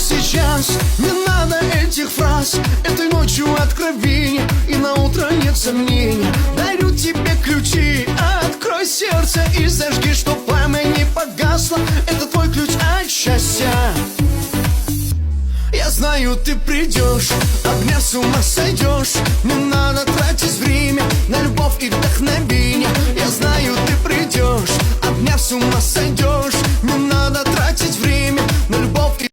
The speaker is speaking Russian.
Сейчас не надо этих фраз, этой ночью откровения, и на утро нет сомнения. Дарю тебе ключи, открой сердце и зажги, чтоб пламя не погасло. Это твой ключ от счастья. Я знаю, ты придешь, обняв с ума сойдешь. Не надо тратить время на любовь и вдохновение. Я знаю, ты придешь, обняв с ума сойдешь. Не надо тратить время на любовь и